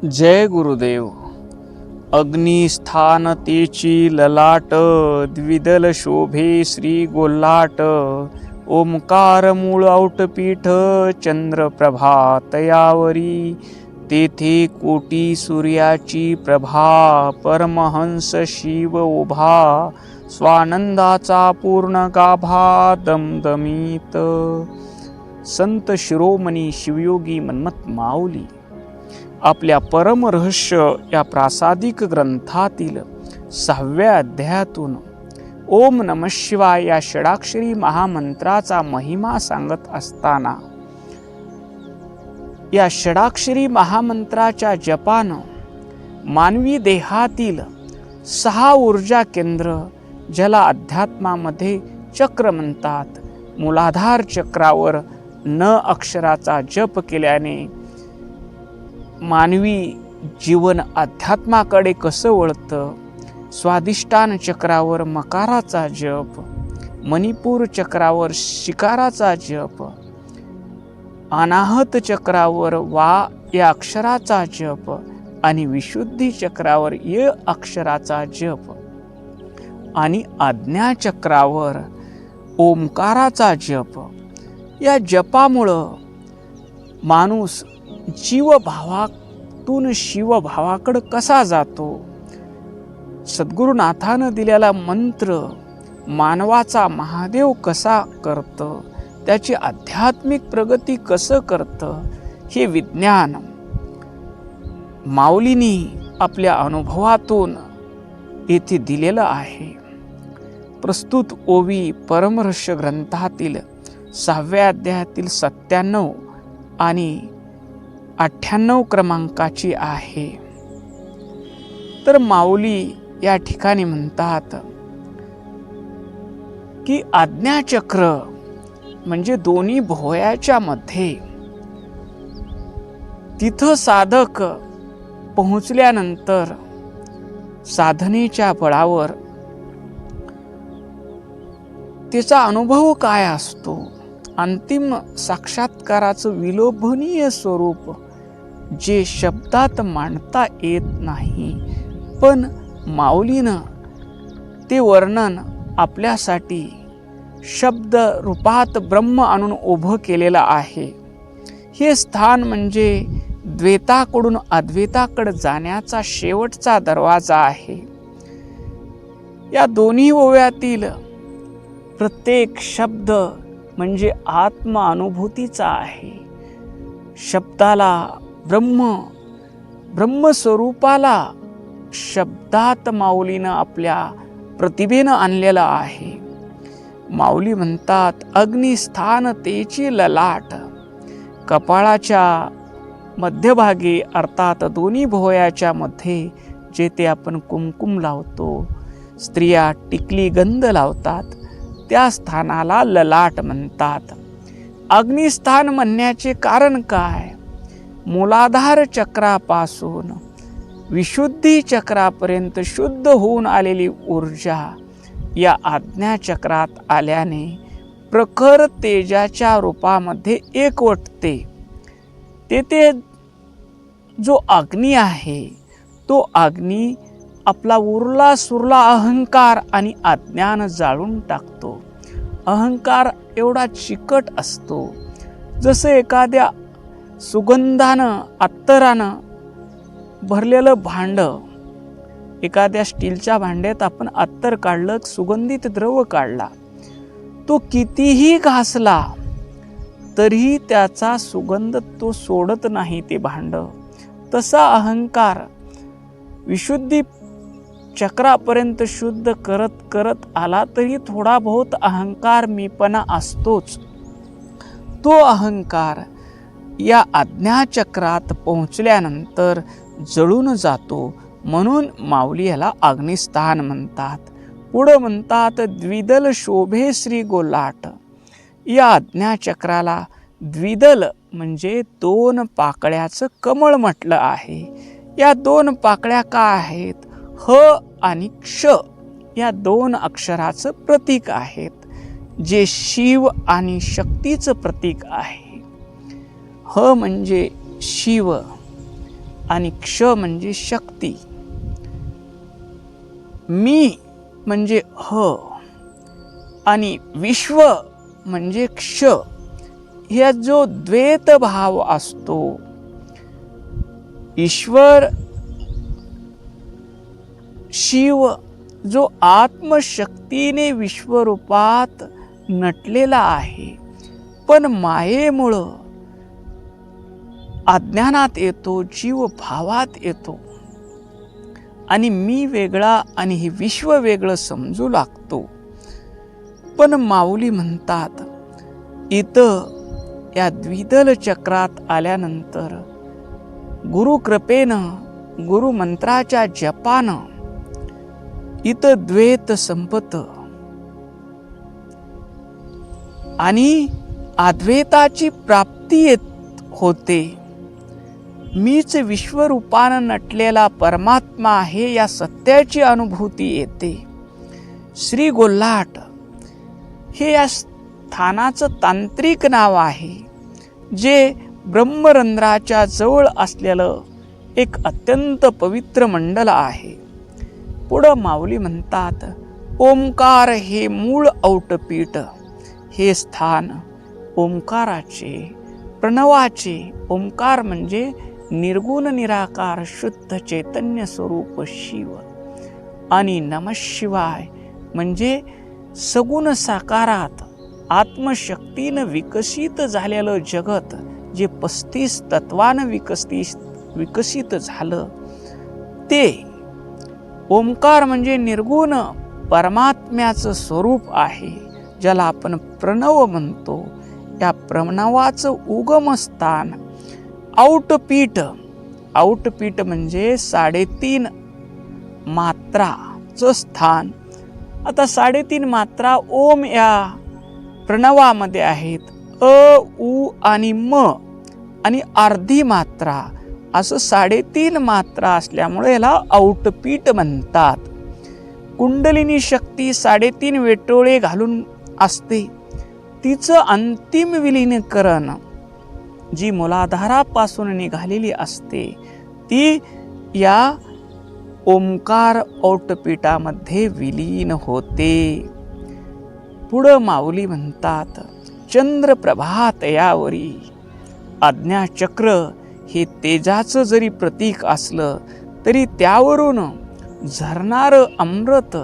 जय गुरुदेव. अग्निस्थान तेची ललाट, द्विदल शोभे श्री गोल्लाट. ओंकार मूळ औटपीठ, चंद्रप्रभा तयावरी. तेथे कोटी सूर्याची प्रभा, परमहंस शिव उभा. स्वानंदाचा पूर्ण गाभा दमदमीत. संत शिरोमणी शिवयोगी मन्मथ माऊली आपल्या परमरहस्य या प्रासादिक ग्रंथातील 6व्या अध्यायातून ओम नमः शिवाय या षडाक्षरी महामंत्राचा महिमा सांगत असताना, या षडाक्षरी महामंत्राच्या जपानं मानवी देहातील 6 ऊर्जा केंद्र, ज्याला अध्यात्मामध्ये चक्र म्हणतात, मूलाधार चक्रावर न अक्षराचा जप केल्याने मानवी जीवन अध्यात्माकडे कसं वळतं. स्वादिष्टान चक्रावर मकाराचा जप, मणिपूर चक्रावर शिकाराचा जप, अनाहत चक्रावर वा या अक्षराचा जप आणि विशुद्धी चक्रावर य अक्षराचा जप आणि आज्ञा चक्रावर ओंकाराचा जप. या जपामुळं माणूस जीवभावातून शिवभावाकडे कसा जातो. सद्गुरुनाथानं दिलेला मंत्र मानवाचा महादेव कसा करतं, त्याची आध्यात्मिक प्रगती कसं करतं, हे विज्ञान माऊलींनी आपल्या अनुभवातून येथे दिलेलं आहे. प्रस्तुत ओवी परमरहस्य ग्रंथातील 6व्या अध्यायातील 97 आणि 98 क्रमांकाची आहे. तर माऊली या ठिकाणी म्हणतात की आज्ञाचक्र म्हणजे दोन्ही भोयाच्या मध्ये, तिथं साधक पोहोचल्यानंतर साधनेच्या बळावर त्याचा अनुभव काय असतो, अंतिम साक्षात्काराचं विलोभनीय स्वरूप जे शब्दात मांडता येत नाही, पण माऊलीनं ते वर्णन आपल्यासाठी शब्द रूपात ब्रह्म आणून उभं केलेलं आहे. हे स्थान म्हणजे द्वैताकडून अद्वैताकडे जाण्याचा शेवटचा दरवाजा आहे. या दोन्ही ओव्यातील प्रत्येक शब्द म्हणजे आत्मानुभूतीचा आहे. शब्दाला ब्रह्मस्वरूपाला शब्दात माऊलीनं आपल्या प्रतिभेनं आणलेलं आहे. माऊली म्हणतात अग्निस्थान तेची ललाट. कपाळाच्या मध्यभागी अर्थात दोन्ही भोवयाच्या मध्ये जेथे आपण कुंकुम लावतो, स्त्रिया टिकली गंध लावतात, त्या स्थानाला ललाट म्हणतात. अग्निस्थान म्हणण्याचे कारण काय? मूलाधार चक्रापासून विशुद्धी चक्रापर्यंत शुद्ध होऊन आलेली ऊर्जा या आज्ञा चक्रात आल्याने प्रखर तेजाच्या रूपामध्ये एकवटते. तेथे जो अग्नी आहे, तो अग्नी आपला उरला सुरला अहंकार आणि अज्ञान जाळून टाकतो. अहंकार एवढा चिकट असतो, जसं एखाद्या सुगंधानं अत्तरानं भरलेलं भांड, एखाद्या स्टीलच्या भांड्यात आपण अत्तर काढलं, सुगंधित द्रव काढला, तो कितीही घासला तरीही त्याचा सुगंध तो सोडत नाही ते भांड. तसा अहंकार विशुद्धी चक्रापर्यंत शुद्ध करत करत आला तरी थोडा बहुत अहंकार मीपणा असतोच. तो अहंकार या आज्ञाचक्रात पोहोचल्यानंतर जळून जातो. म्हणून माऊली याला अग्निस्थान म्हणतात. पुढं म्हणतात द्विदल शोभे श्री गोल्लाट. या आज्ञाचक्राला द्विदल म्हणजे 2 पाकळ्याचं कमळ म्हटलं आहे. या 2 पाकळ्या काय आहेत? ह आणि क्ष या 2 अक्षराचं प्रतीक आहेत, जे शिव आणि शक्तीचं प्रतीक आहे. ह म्हणजे शिव आणि क्ष म्हणजे शक्ती, मी म्हणजे ह आणि विश्व म्हणजे क्ष, ह्या जो द्वैत भाव असतो, ईश्वर शिव जो आत्मशक्तीने विश्वरूपात नटलेला आहे, पण मायेमुळं अज्ञानात येतो, जीव भावात येतो आणि मी वेगळा आणि हे विश्व वेगळं समजू लागतो. पण माऊली म्हणतात, इथं या द्विदल चक्रात आल्यानंतर गुरुकृपेनं, गुरुमंत्राच्या जपानं इथं द्वैत संपतं आणि अद्वैताची प्राप्ती होते. मीच विश्वरूपानं नटलेला परमात्मा आहे या सत्याची अनुभूती येते. श्री गोल्हाट हे या स्थानाचं तांत्रिक नाव आहे, जे ब्रह्मरंध्राच्या जवळ असलेलं एक अत्यंत पवित्र मंडल आहे. पुढं माऊली म्हणतात, ओंकार हे मूळ औटपीठ, हे स्थान ओंकाराचे, प्रणवाचे, ओंकार म्हणजे निर्गुण निराकार शुद्ध चैतन्य स्वरूप शिव, आणि नमःशिवाय म्हणजे सगुण साकारात आत्मशक्तीनं विकसित झालेलं जगत, जे 35 तत्वानं विकसित झालं ते ओंकार म्हणजे निर्गुण परमात्म्याचं स्वरूप आहे, ज्याला आपण प्रणव म्हणतो. या प्रणवाचं उगमस्थान औटपीठ, औटपीठ म्हणजे 3.5 मात्राचं स्थान. आता 3.5 मात्रा ओम या प्रणवामध्ये आहेत, अ उ आणि म आणि अर्धी मात्रा, असं 3.5 मात्रा असल्यामुळे याला औटपीठ म्हणतात. कुंडलिनी शक्ती 3.5 वेटोळे घालून असते, तिचं अंतिम विलीनीकरण जी मूलाधारापासून निघालेली असते ती या ओंकार औटपीठामध्ये विलीन होते. पुढं माऊली म्हणतात, चंद्रप्रभात यावरी आज्ञाचक्र हे तेजाचं जरी प्रतीक असलं तरी त्यावरून झरणारं अमृत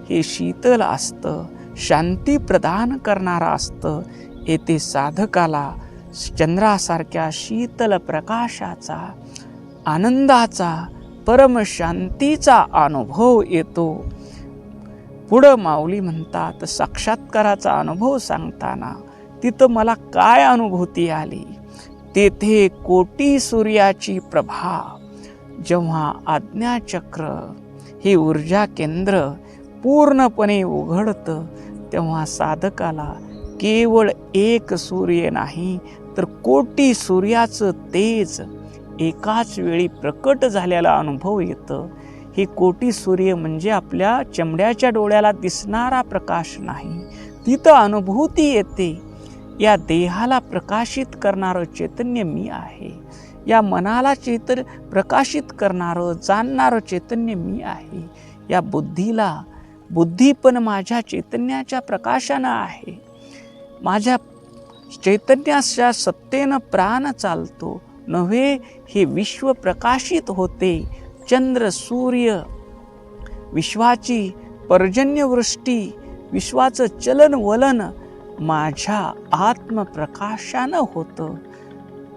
हे शीतल असतं, शांती प्रदान करणारा असतं. येथे साधकाला चंद्रासारख्या शीतल प्रकाशाचा, आनंदाचा, परमशांतीचा अनुभव येतो. पुढं माऊली म्हणतात, साक्षात्काराचा अनुभव सांगताना तिथं मला काय अनुभूती आली, तेथे कोटी सूर्याची प्रभा, जेव्हा आज्ञाचक्र हे ऊर्जा केंद्र पूर्णपणे उघडतं, तेव्हा साधकाला केवळ एक सूर्य नाही तर कोटी सूर्याचं तेज एकाच वेळी प्रकट झालेला अनुभव येतं. हे कोटी सूर्य म्हणजे आपल्या चमड्याच्या डोळ्याला दिसणारा प्रकाश नाही, तिथं अनुभूती येते, या देहाला प्रकाशित करणारं चैतन्य मी आहे, या मनाला प्रकाशित करणारं जाणणारं चैतन्य मी आहे, या बुद्धी पण माझ्या चैतन्याच्या प्रकाशानं आहे, माझ्या चैतन्याच्या सत्तेनं प्राण चालतो नव्हे, हे विश्व प्रकाशित होते. चंद्र सूर्य विश्वाची पर्जन्यवृष्टी, विश्वाचं चलन वलन माझ्या आत्मप्रकाशानं होतं,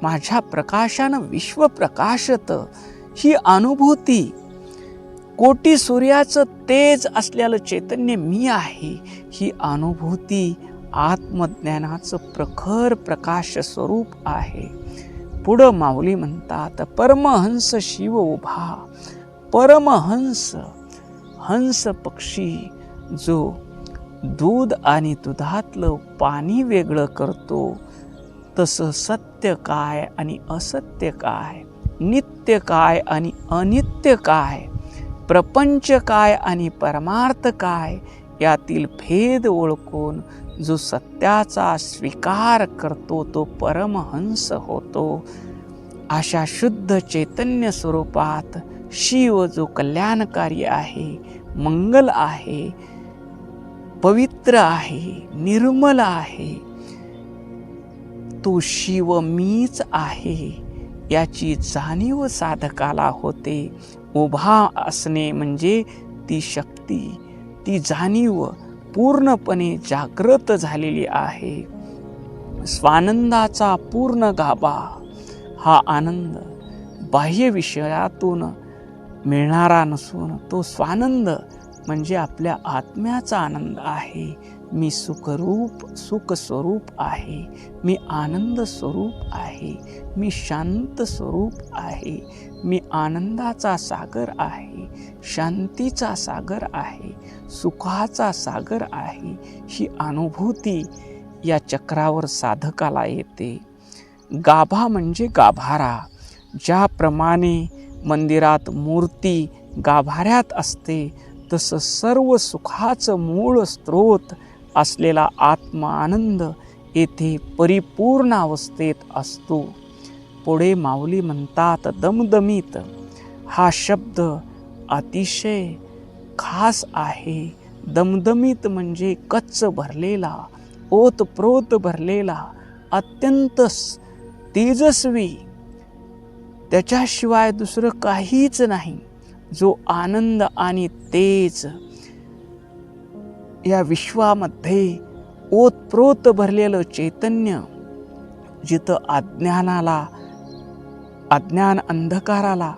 माझ्या प्रकाशानं विश्व प्रकाशतं. ही अनुभूती, कोटी सूर्याचं तेज असलेलं चैतन्य मी आहे, ही अनुभूती आत्मज्ञानाचं प्रखर प्रकाश स्वरूप आहे. पुढं माऊली म्हणतात, परमहंस शिव उभा, परमहंस, हंस पक्षी जो दूध आणि दुधातलं पाणी वेगळं करतो, तसं सत्य काय आणि असत्य काय, नित्य काय आणि अनित्य काय, प्रपंच काय आणि परमार्थ काय, यातील भेद ओळखून जो सत्याचा स्वीकार करतो तो परमहंस होतो. अशा शुद्ध चैतन्य स्वरूपात शिव जो कल्याणकारी आहे, मंगल आहे, पवित्र आहे, निर्मल आहे, तो शिव मीच आहे याची जाणीव साधकाला होते. उभा असणे म्हणजे ती शक्ती, ती जाणीव पूर्णपणे जागृत झालेली आहे. स्वानंदाचा पूर्ण गाभा हा आनंद बाह्य विषयातून मिळणारा नसून तो स्वानंद म्हणजे आपल्या आत्म्याचा आनंद आहे. मी सुख स्वरूप आहे, मी आनंद स्वरूप आहे, मी शांत स्वरूप आहे, मी आनंदाचा सागर आहे, शांतीचा सागर आहे, सुखाचा सागर आहे. ही अनुभूती या चक्रावर साधकाला येते. गाभा म्हणजे गाभारा. ज्याप्रमाणे मंदिरात मूर्ती गाभाऱ्यात असते तसं सर्व सुखाचं मूळ स्रोत असलेला आत्मा आनंद येथे परिपूर्ण अवस्थेत असतो. पुढे माऊली म्हणतात, दमदमीत हा शब्द अतिशय खास आहे. दमदमीत म्हणजे कच्च भरलेला, ओतप्रोत भरलेला, अत्यंत तेजस्वी, त्याच्याशिवाय दुसरं काहीच नाही. जो आनंद आणि तेज या विश्वामध्ये ओतप्रोत भरलेलं चैतन्य, जिथं अज्ञान अंधकाराला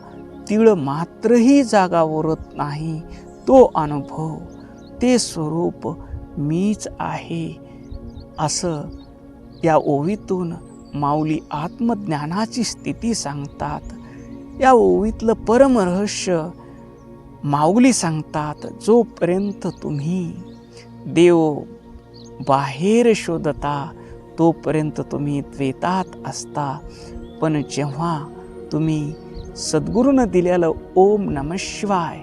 तीळ मात्रही जागा उरत नाही, तो अनुभव, ते स्वरूप मीच आहे असं या ओवीतून माऊली आत्मज्ञानाची स्थिती सांगतात. या ओवीतलं परमरहस्य माऊली सांगतात, जोपर्यंत तुम्ही देव बाहेर शोधता तोपर्यंत तुम्ही द्वैतात असता. पण जेव्हा तुम्ही सद्गुरूनं दिलेलं ओम नमः शिवाय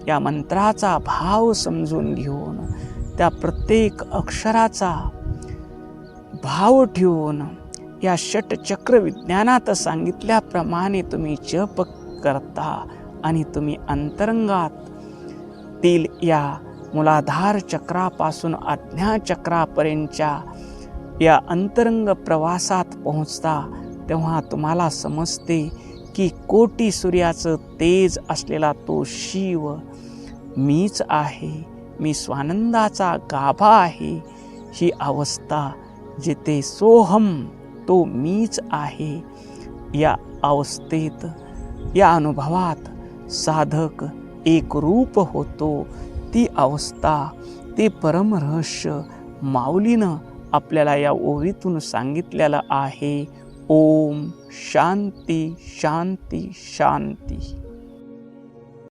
या मंत्राचा भाव समजून घेऊन, त्या प्रत्येक अक्षराचा भाव ठेवून, या षटचक्र विज्ञानात सांगितल्याप्रमाणे तुम्ही जप करता आणि तुम्ही अंतरंगातील या मूलाधार चक्रापासून आज्ञा चक्रापर्यंतच्या या अंतरंग प्रवासात पोहोचता, तेव्हा तुम्हाला समजते की कोटी सूर्याचं तेज असलेला तो शिव मीच आहे, मी स्वानंदाचा गाभा आहे. ही अवस्था जिथे सोहम तो मीच आहे, या अवस्थेत, या अनुभवात साधक एक रूप होतो. ती अवस्था, ते परमरहस्य माऊलीनं आपल्याला या ओवीतून सांगितलेलं आहे. ओम शांती शांती शांती.